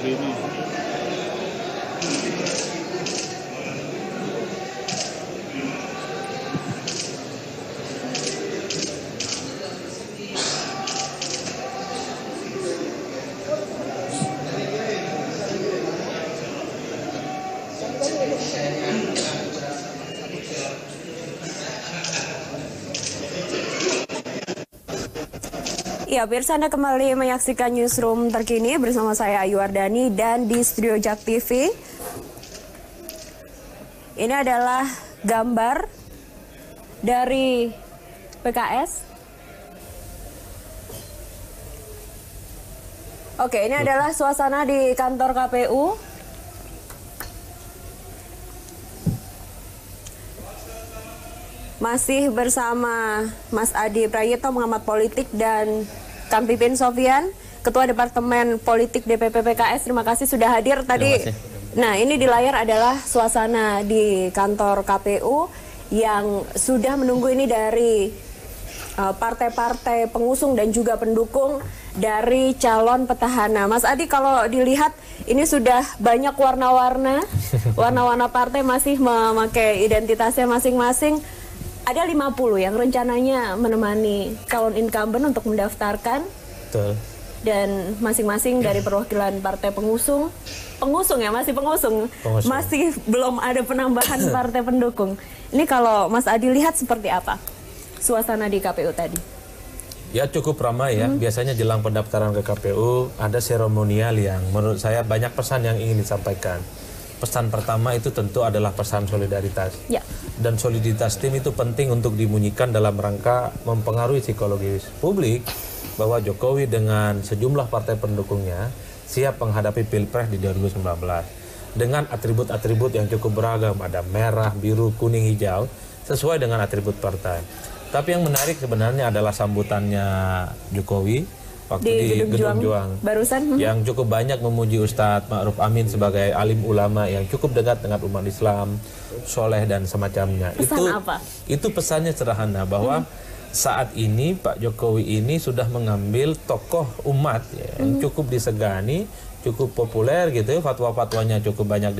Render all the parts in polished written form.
sini. Ya, pemirsa, Anda kembali menyaksikan Newsroom terkini bersama saya Ayu Wardani dan di studio JAK TV. Ini adalah gambar dari PKS. Oke, ini adalah suasana di kantor KPU. Masih bersama Mas Adi Prayitno, pengamat politik, dan Kang Pipin Sofyan, Ketua Departemen Politik DPP PKS. Terima kasih sudah hadir tadi. Nah, ini di layar adalah suasana di kantor KPU yang sudah menunggu ini dari partai-partai pengusung dan juga pendukung dari calon petahana. Mas Adi, kalau dilihat ini sudah banyak warna-warna, warna-warna partai masih memakai identitasnya masing-masing. Ada 50 yang rencananya menemani calon incumbent untuk mendaftarkan. Betul. Dan masing-masing dari perwakilan partai pengusung. Pengusung ya, masih pengusung. Masih belum ada penambahan partai pendukung. Ini kalau Mas Adi lihat seperti apa suasana di KPU tadi? Ya, cukup ramai ya. Biasanya jelang pendaftaran ke KPU ada seremonial yang menurut saya banyak pesan yang ingin disampaikan. Pesan pertama itu tentu adalah pesan solidaritas. Ya. Dan soliditas tim itu penting untuk dimunyikan dalam rangka mempengaruhi psikologis publik bahwa Jokowi dengan sejumlah partai pendukungnya siap menghadapi Pilpres di 2019 dengan atribut-atribut yang cukup beragam, ada merah, biru, kuning, hijau sesuai dengan atribut partai. Tapi yang menarik sebenarnya adalah sambutannya Jokowi waktu di Gedung Juang barusan, yang cukup banyak memuji Ustadz Ma'ruf Amin sebagai alim ulama yang cukup dekat dengan umat Islam, soleh dan semacamnya. Pesan apa? Itu pesannya sederhana bahwa saat ini Pak Jokowi ini sudah mengambil tokoh umat ya, yang cukup disegani, cukup populer gitu, fatwa-fatwanya cukup banyak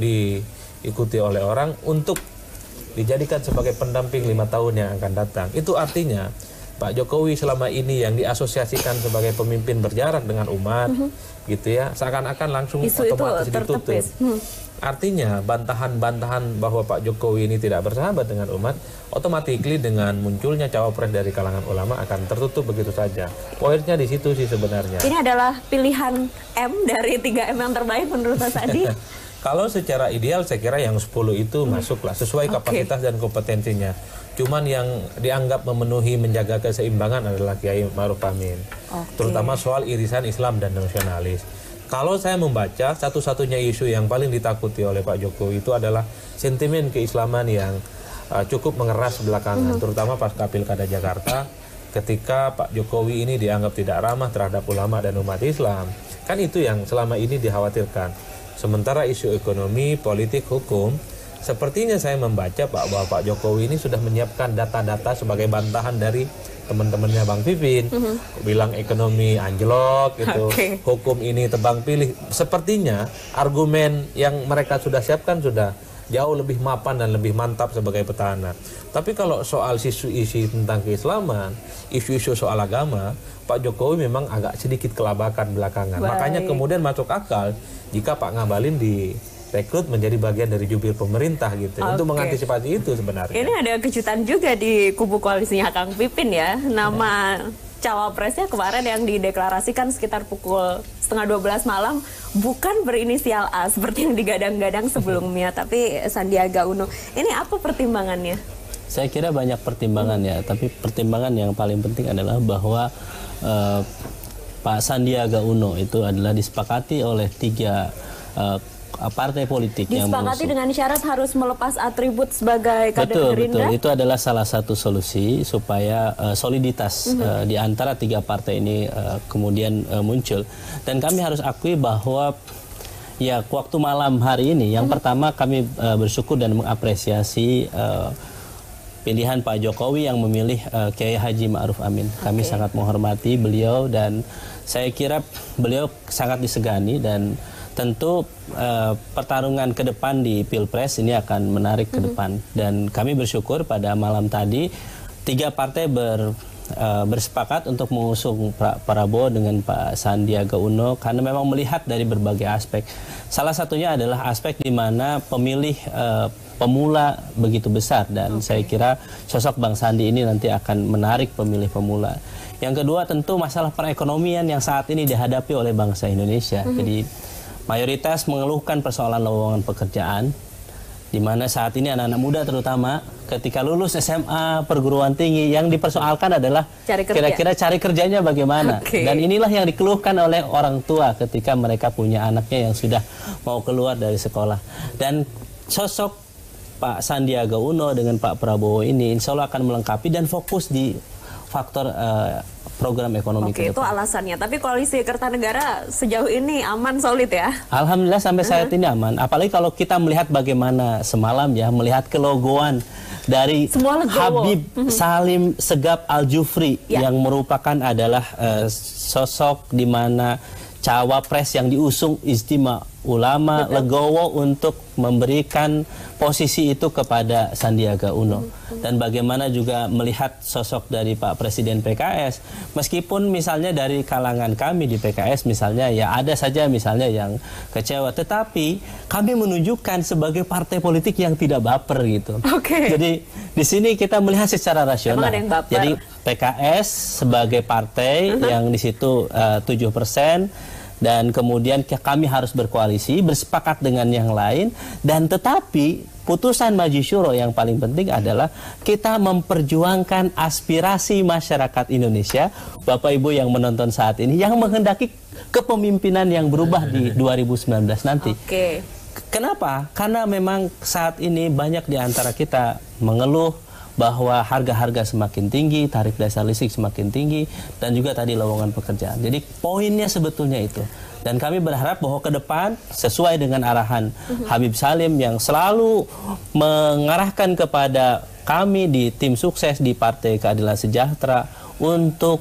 diikuti oleh orang untuk dijadikan sebagai pendamping 5 tahun yang akan datang. Itu artinya Pak Jokowi selama ini yang diasosiasikan sebagai pemimpin berjarak dengan umat, gitu ya, seakan-akan langsung otomatis ditutup. Artinya bantahan-bantahan bahwa Pak Jokowi ini tidak bersahabat dengan umat, otomatis dengan munculnya cawapres dari kalangan ulama akan tertutup begitu saja. Poinnya di situ sih sebenarnya. Ini adalah pilihan M dari 3M yang terbaik menurut Mas Adi. Kalau secara ideal saya kira yang 10 itu masuklah sesuai kapasitas dan kompetensinya. Cuman yang dianggap memenuhi menjaga keseimbangan adalah Kiai Ma'ruf Amin. Terutama soal irisan Islam dan nasionalis. Kalau saya membaca satu-satunya isu yang paling ditakuti oleh Pak Jokowi itu adalah sentimen keislaman yang cukup mengeras belakangan. Terutama pasca Pilkada Jakarta ketika Pak Jokowi ini dianggap tidak ramah terhadap ulama dan umat Islam. Kan itu yang selama ini dikhawatirkan. Sementara isu ekonomi, politik, hukum, sepertinya saya membaca bahwa Pak Jokowi ini sudah menyiapkan data-data sebagai bantahan dari teman-temannya Bang Pipin. Bilang ekonomi anjlok gitu, hukum ini tebang pilih. Sepertinya argumen yang mereka sudah siapkan sudah jauh lebih mapan dan lebih mantap sebagai petahana. Tapi kalau soal isu-isu tentang keislaman, isu-isu soal agama, Pak Jokowi memang agak sedikit kelabakan belakangan. Makanya kemudian masuk akal jika Pak Ngabalin direkrut menjadi bagian dari jubir pemerintah gitu. Untuk mengantisipasi itu sebenarnya. Ini ada kejutan juga di kubu koalisinya Kang Pipin ya. Nama cawapresnya kemarin yang dideklarasikan sekitar pukul 11:30 malam bukan berinisial A seperti yang digadang-gadang sebelumnya, tapi Sandiaga Uno. Ini apa pertimbangannya? Saya kira banyak pertimbangan ya, tapi pertimbangan yang paling penting adalah bahwa Pak Sandiaga Uno itu adalah disepakati oleh 3 partai politik yang disepakati dengan syarat harus melepas atribut sebagai kader Gerindra. Betul, itu adalah salah satu solusi supaya soliditas di antara 3 partai ini kemudian muncul. Dan kami harus akui bahwa ya waktu malam hari ini yang pertama kami bersyukur dan mengapresiasi pilihan Pak Jokowi yang memilih Kiai Haji Ma'ruf Amin. Kami sangat menghormati beliau dan saya kira beliau sangat disegani dan tentu pertarungan ke depan di Pilpres ini akan menarik ke depan. Dan kami bersyukur pada malam tadi 3 partai bersepakat untuk mengusung Pak Prabowo dengan Pak Sandiaga Uno karena memang melihat dari berbagai aspek. Salah satunya adalah aspek di mana pemilih pemula begitu besar dan saya kira sosok Bang Sandi ini nanti akan menarik pemilih pemula. Yang kedua tentu masalah perekonomian yang saat ini dihadapi oleh bangsa Indonesia. Jadi mayoritas mengeluhkan persoalan lowongan pekerjaan di mana saat ini anak-anak muda terutama ketika lulus SMA, perguruan tinggi yang dipersoalkan adalah kira-kira cari kerjanya bagaimana. Dan inilah yang dikeluhkan oleh orang tua ketika mereka punya anaknya yang sudah mau keluar dari sekolah. Dan sosok Pak Sandiaga Uno dengan Pak Prabowo ini insya Allah akan melengkapi dan fokus di faktor program ekonomi. Oke, itu alasannya. Tapi koalisi Kertanegara sejauh ini aman, solid ya? Alhamdulillah sampai saat ini aman. Apalagi kalau kita melihat bagaimana semalam ya, melihat kelogoan dari Habib Salim Segaf Al-Jufri yang merupakan adalah sosok di mana cawapres yang diusung Ijtima Ulama legowo untuk memberikan posisi itu kepada Sandiaga Uno. Dan bagaimana juga melihat sosok dari Pak Presiden PKS, meskipun misalnya dari kalangan kami di PKS misalnya ya ada saja misalnya yang kecewa, tetapi kami menunjukkan sebagai partai politik yang tidak baper gitu. Jadi di sini kita melihat secara rasional. Jadi PKS sebagai partai yang di situ 7%. Dan kemudian kami harus berkoalisi, bersepakat dengan yang lain, dan tetapi putusan Majelis Syuro yang paling penting adalah kita memperjuangkan aspirasi masyarakat Indonesia, Bapak Ibu yang menonton saat ini, yang menghendaki kepemimpinan yang berubah di 2019 nanti. Kenapa? Karena memang saat ini banyak di antara kita mengeluh bahwa harga-harga semakin tinggi, tarif dasar listrik semakin tinggi, dan juga tadi lowongan pekerjaan. Jadi poinnya sebetulnya itu. Dan kami berharap bahwa ke depan sesuai dengan arahan Habib Salim yang selalu mengarahkan kepada kami di tim sukses di Partai Keadilan Sejahtera untuk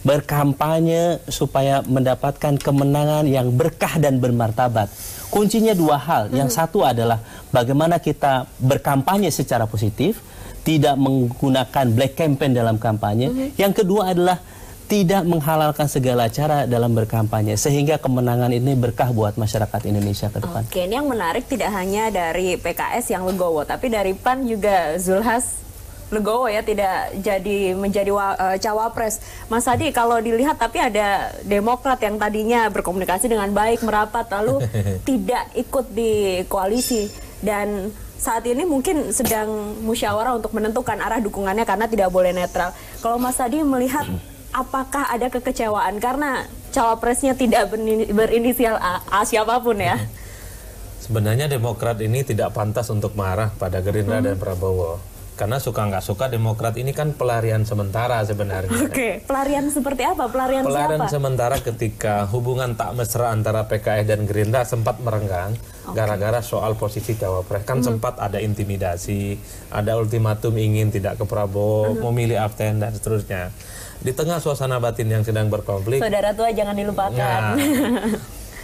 berkampanye supaya mendapatkan kemenangan yang berkah dan bermartabat. Kuncinya 2 hal. Yang satu adalah bagaimana kita berkampanye secara positif, tidak menggunakan black campaign dalam kampanye. Yang kedua adalah tidak menghalalkan segala cara dalam berkampanye sehingga kemenangan ini berkah buat masyarakat Indonesia ke depan. Ini yang menarik tidak hanya dari PKS yang legowo, tapi dari PAN juga Zulhas legowo ya, tidak jadi menjadi cawapres. Mas Adi, kalau dilihat tapi ada Demokrat yang tadinya berkomunikasi dengan baik, merapat, lalu tidak ikut di koalisi. Dan saat ini mungkin sedang musyawarah untuk menentukan arah dukungannya karena tidak boleh netral. Kalau Mas Adi melihat apakah ada kekecewaan karena cawapresnya tidak berinisial A siapapun ya? Sebenarnya Demokrat ini tidak pantas untuk marah pada Gerindra dan Prabowo. Karena suka nggak suka Demokrat ini kan pelarian sementara sebenarnya. Pelarian seperti apa? Pelarian siapa? Sementara ketika hubungan tak mesra antara PKS dan Gerindra sempat merenggang gara-gara soal posisi cawapres. Kan sempat ada intimidasi, ada ultimatum ingin tidak ke Prabowo, memilih abstain dan seterusnya. Di tengah suasana batin yang sedang berkonflik, saudara tua jangan dilupakan.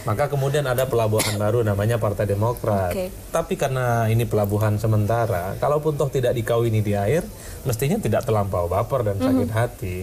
Maka kemudian ada pelabuhan baru namanya Partai Demokrat. Tapi karena ini pelabuhan sementara, kalaupun toh tidak dikawini di air, mestinya tidak terlampau baper dan sakit hati.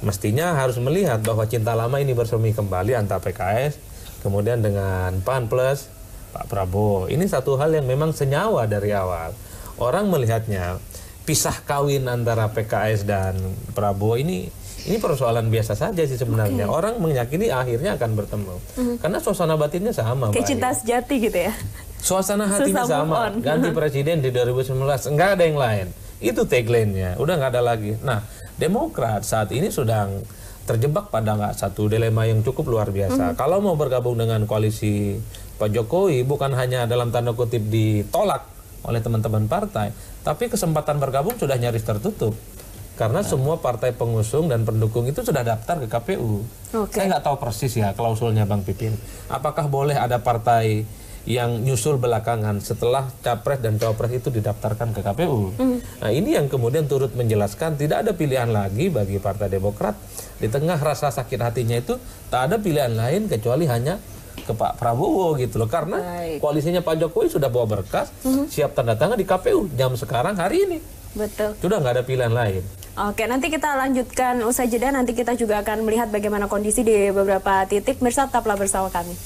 Mestinya harus melihat bahwa cinta lama ini bersemi kembali antara PKS, kemudian dengan PAN plus Pak Prabowo. Ini satu hal yang memang senyawa dari awal. Orang melihatnya pisah kawin antara PKS dan Prabowo ini persoalan biasa saja sih sebenarnya. Orang meyakini akhirnya akan bertemu. Karena suasana batinnya sama. Kayak cinta sejati gitu ya? Suasana hatinya sama. Ganti presiden di 2019, enggak ada yang lain. Itu tagline-nya, udah nggak ada lagi. Nah, Demokrat saat ini sedang terjebak pada satu dilema yang cukup luar biasa. Kalau mau bergabung dengan koalisi Pak Jokowi, bukan hanya dalam tanda kutip ditolak oleh teman-teman partai, tapi kesempatan bergabung sudah nyaris tertutup. Karena semua partai pengusung dan pendukung itu sudah daftar ke KPU. Saya nggak tahu persis ya klausulnya Bang Pipin. Apakah boleh ada partai yang nyusul belakangan setelah capres dan cawapres itu didaftarkan ke KPU. Nah, ini yang kemudian turut menjelaskan tidak ada pilihan lagi bagi Partai Demokrat di tengah rasa sakit hatinya itu, tak ada pilihan lain kecuali hanya ke Pak Prabowo gitu loh, karena koalisinya Pak Jokowi sudah bawa berkas siap tanda tangan di KPU jam sekarang hari ini. Betul. Sudah nggak ada pilihan lain. Oke, nanti kita lanjutkan usai jeda. Nanti kita juga akan melihat bagaimana kondisi di beberapa titik. Mirsa, tetaplah bersama kami.